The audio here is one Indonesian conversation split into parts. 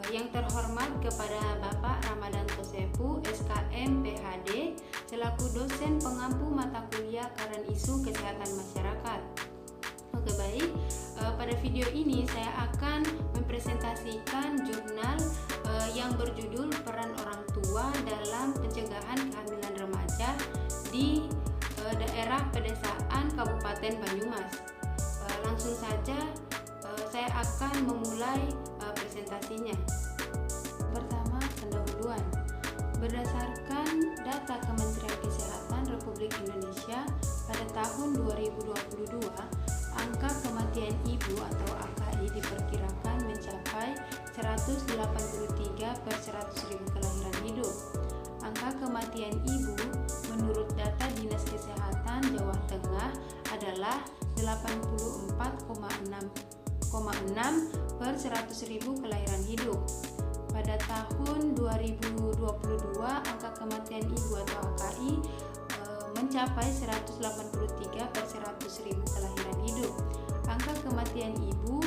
Yang terhormat kepada Bapak Ramadan Tosepu, SKM PhD, selaku dosen pengampu mata kuliah Current Isu Kesehatan Masyarakat. Oke, baik. Pada video ini saya akan mempresentasikan jurnal yang berjudul Peran Orang Tua dalam Pencegahan Kehamilan Remaja di daerah pedesaan Kabupaten Banyumas. Langsung saja saya akan memulai presentasinya. Pertama, pendahuluan. Berdasarkan data Kementerian Kesehatan Republik Indonesia pada tahun 2022, angka kematian ibu atau AKI diperkirakan mencapai 183 per 100.000 kelahiran hidup. Angka kematian ibu menurut data Dinas Kesehatan Jawa Tengah adalah 84,6 per 100.000 kelahiran hidup. Pada tahun 2022, angka kematian ibu atau AKI mencapai 183 per 100.000 kelahiran hidup. Angka kematian ibu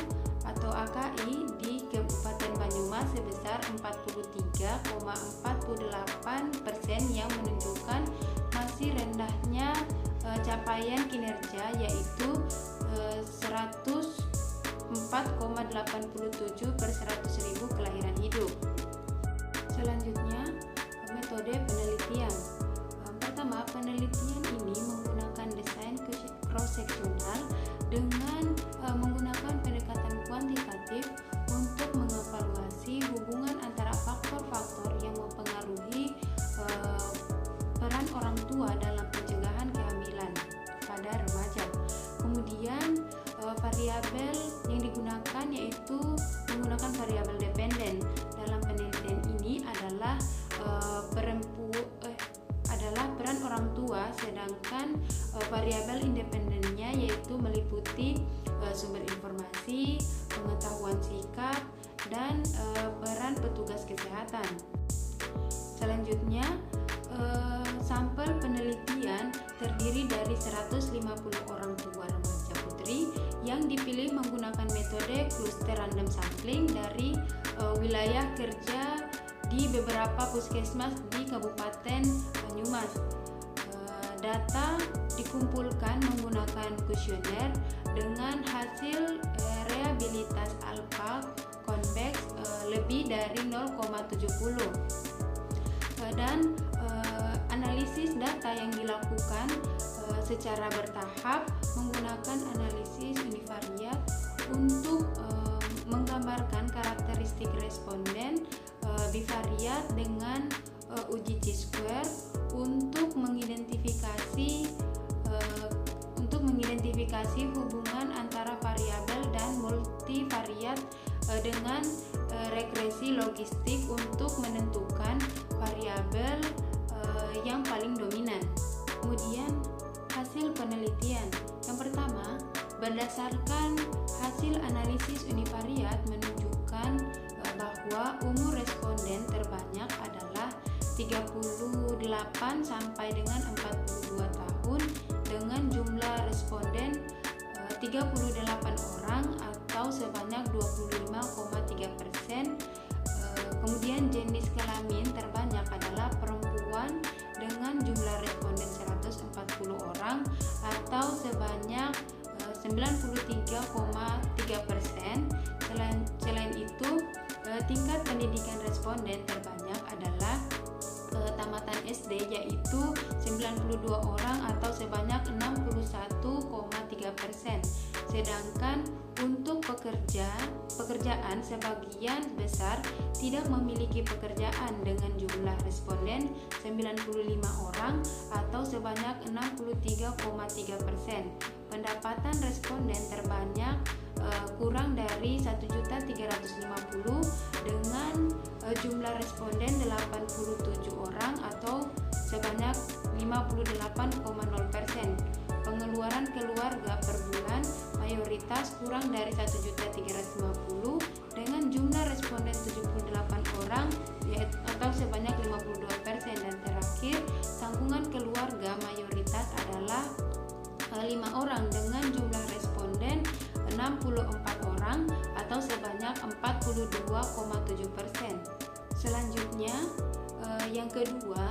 atau AKI di Kabupaten Banyumas sebesar 43,48% yang menunjukkan masih rendahnya capaian kinerja, yaitu 104,87 per 100.000 kelahiran hidup. Selanjutnya, metode penelitian. Pertama, penelitian ini menggunakan desain cross-sectional dengan menggunakan pendekatan kuantitatif untuk mengevaluasi hubungan antara faktor-faktor yang mempengaruhi peran orang tua dalam pencegahan kehamilan pada remaja. Kemudian variabel yang digunakan yaitu menggunakan variabel dependen. Dalam penelitian ini adalah peran orang tua, sedangkan variabel independennya yaitu meliputi sumber informasi, pengetahuan sikap, dan peran petugas kesehatan. Selanjutnya, sampel penelitian terdiri dari 150 orang tua remaja putri yang dipilih menggunakan metode cluster random sampling dari wilayah kerja di beberapa puskesmas di Kabupaten Banyumas. Data dikumpulkan menggunakan kuesioner dengan hasil reabilitas alfa konveks lebih dari 0,70 dan analisis data yang dilakukan secara bertahap menggunakan analisis univariat untuk menggambarkan karakteristik responden bivariat dengan uji Chi-square untuk mengidentifikasi hubungan antara variabel dan multivariat dengan regresi logistik untuk menentukan variabel yang paling dominan. Kemudian hasil penelitian. Yang pertama, berdasarkan hasil analisis univariat menunjukkan bahwa umur responden terbanyak adalah 38 sampai dengan 42 tahun dengan jumlah responden 38 orang atau sebanyak 25,3%. Kemudian jenis kelamin terbanyak adalah perempuan dengan jumlah responden 140 orang atau sebanyak 93,3%. Selain itu, tingkat pendidikan responden terbanyak adalah tamatan SD, yaitu 92 orang atau sebanyak 61,3%. Sedangkan untuk pekerjaan sebagian besar tidak memiliki pekerjaan dengan jumlah responden 95 orang atau sebanyak 63,3%. Pendapatan responden terbanyak kurang dari 1.350.000 dengan jumlah responden 87 orang atau sebanyak 58,0%. Pengeluaran keluarga per bulan mayoritas kurang dari 1.350.000 dengan jumlah responden 78 orang atau sebanyak 52%. Dan terakhir, tanggungan keluarga mayoritas adalah 5 orang dengan jumlah responden 64 orang atau sebanyak 40,5%. 62,7%. Selanjutnya, yang kedua,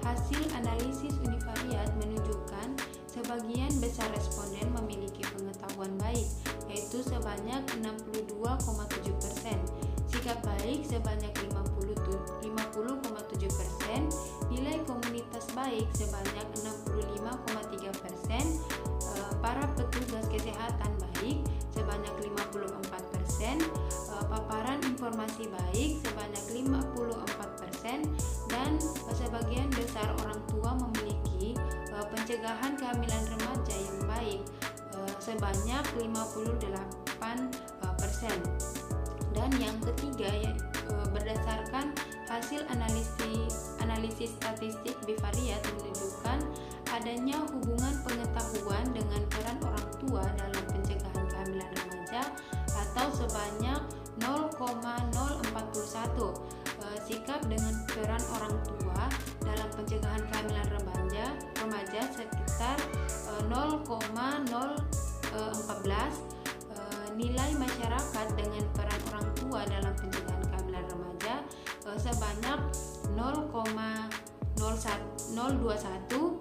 hasil analisis univariat menunjukkan sebagian besar responden memiliki pengetahuan baik, yaitu sebanyak 62,7%, sikap baik sebanyak 50,7%, nilai komunitas baik sebanyak 65,3%, para petugas kesehatan baik sebanyak 54%, paparan informasi baik sebanyak 54%, dan sebagian besar orang tua memiliki pencegahan kehamilan remaja yang baik sebanyak 58%. Dan yang ketiga, berdasarkan hasil analisis statistik bivariat menunjukkan adanya hubungan pengetahuan dengan peran orang tua dalam pencegahan kehamilan remaja atau sebanyak 0,041, sikap dengan peran orang tua dalam pencegahan kehamilan remaja sekitar 0,014, nilai masyarakat dengan peran orang tua dalam pencegahan kehamilan remaja sebanyak 0,021,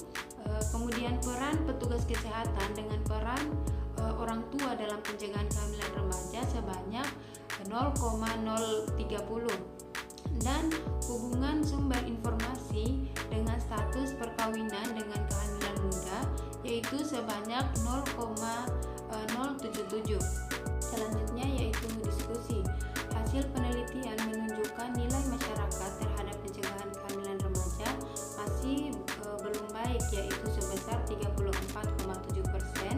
kemudian peran petugas kesehatan dengan peran orang tua dalam pencegahan kehamilan remaja sebanyak 0,030, dan hubungan sumber informasi dengan status perkawinan dengan kehamilan muda yaitu sebanyak 0,077. Selanjutnya yaitu diskusi. Hasil penelitian menunjukkan nilai masyarakat terhadap pencegahan kehamilan remaja masih belum baik, yaitu sebesar 34,7%,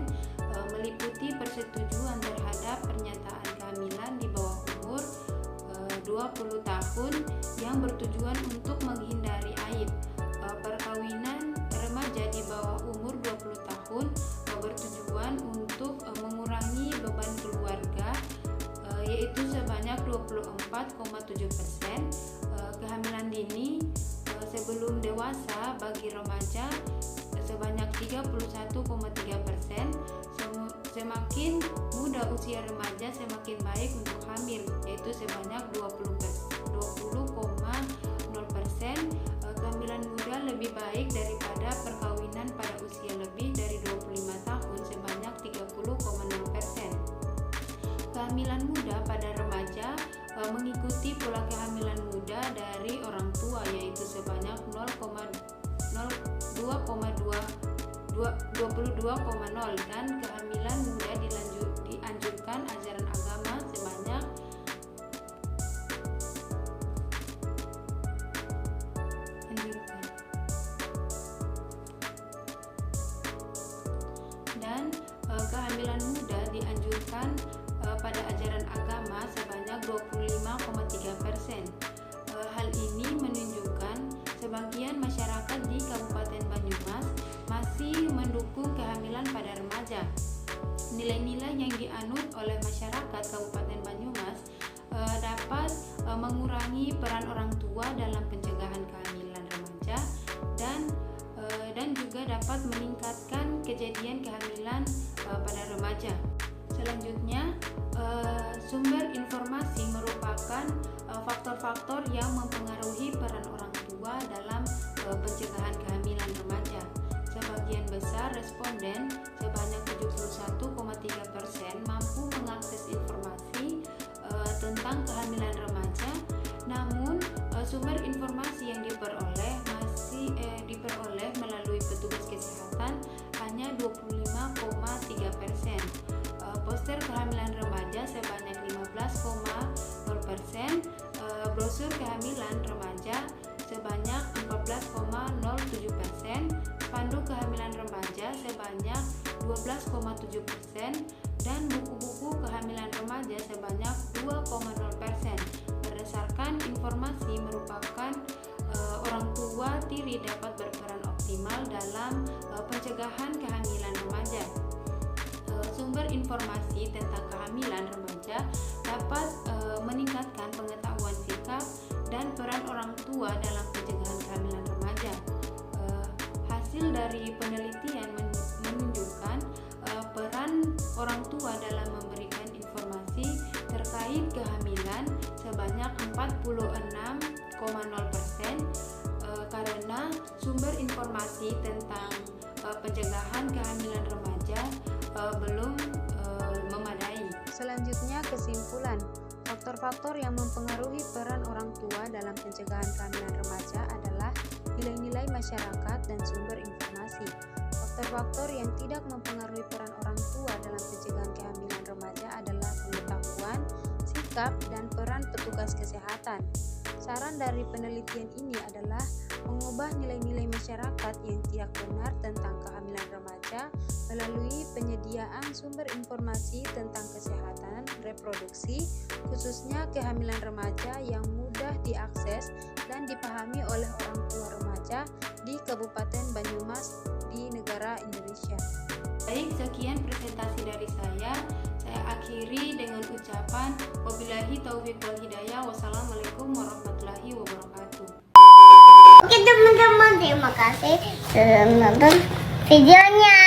meliputi persetujuan terhadap pernyataan kehamilan di bawah umur 20 tahun yang bertujuan untuk menghindari aib, perkawinan remaja di bawah umur 20 tahun bertujuan untuk mengurangi beban keluarga, yaitu sebanyak 24,7%, kehamilan dini sebelum dewasa bagi remaja sebanyak 31,3%, semakin muda usia remaja semakin baik untuk hamil, yaitu sebanyak 20,0%, kehamilan muda lebih baik daripada perkawinan pada usia lebih dari 25 tahun sebanyak 30,0%. Kehamilan muda pada remaja mengikuti pola kehamilan muda dari orang tua, yaitu sebanyak 22,0, dan kehamilan muda dianjurkan ajaran agama sebanyak 25,3%. Hal ini menunjukkan sebagian masyarakat di Kabupaten Banyumas masih mendukung kehamilan pada remaja. Nilai-nilai yang dianut oleh masyarakat Kabupaten Banyumas dapat mengurangi peran orang tua dalam pencegahan kehamilan remaja dan juga dapat meningkatkan kejadian kehamilan pada remaja. Selanjutnya, sumber informasi merupakan faktor-faktor yang mempengaruhi peran orang tua dalam pencegahan kehamilan remaja. Sebagian besar responden sebanyak 71,3% mampu mengakses informasi tentang kehamilan remaja, namun sumber informasi yang diperoleh melalui petugas kesehatan hanya 25,3%. Poster kehamilan remaja sebanyak 15,0%, brosur kehamilan remaja sebanyak 14,07%, spanduk kehamilan remaja sebanyak 12,7%, dan buku-buku kehamilan remaja sebanyak 2,0%. Berdasarkan informasi merupakan orang tua tiri dapat berperan optimal dalam pencegahan kehamilan remaja. Sumber informasi tentang kehamilan remaja dapat meningkatkan pengetahuan sikap dan peran orang tua dalam pencegahan kehamilan remaja. Hasil dari penelitian menunjukkan peran orang tua dalam memberikan informasi terkait kehamilan sebanyak 46,0%, karena sumber informasi tentang pencegahan kehamilan remaja belum memadai. Selanjutnya, kesimpulan. Faktor-faktor yang mempengaruhi peran orang tua dalam pencegahan kehamilan remaja adalah nilai-nilai masyarakat dan sumber informasi. Faktor-faktor yang tidak mempengaruhi peran orang tua dalam pencegahan kehamilan remaja adalah pengetahuan, sikap, dan peran petugas kesehatan. Saran dari penelitian ini adalah mengubah nilai-nilai masyarakat yang tidak benar tentang kehamilan remaja melalui penyediaan sumber informasi tentang kesehatan reproduksi, khususnya kehamilan remaja yang mudah diakses dan dipahami oleh orang tua remaja di Kabupaten Banyumas di negara Indonesia. Baik, sekian presentasi dari saya. Saya akhiri dengan ucapan wabillahi taufiq wal hidayah. Wassalamualaikum warahmatullahi wabarakatuh. Oke teman-teman, terima kasih sudah menonton videonya.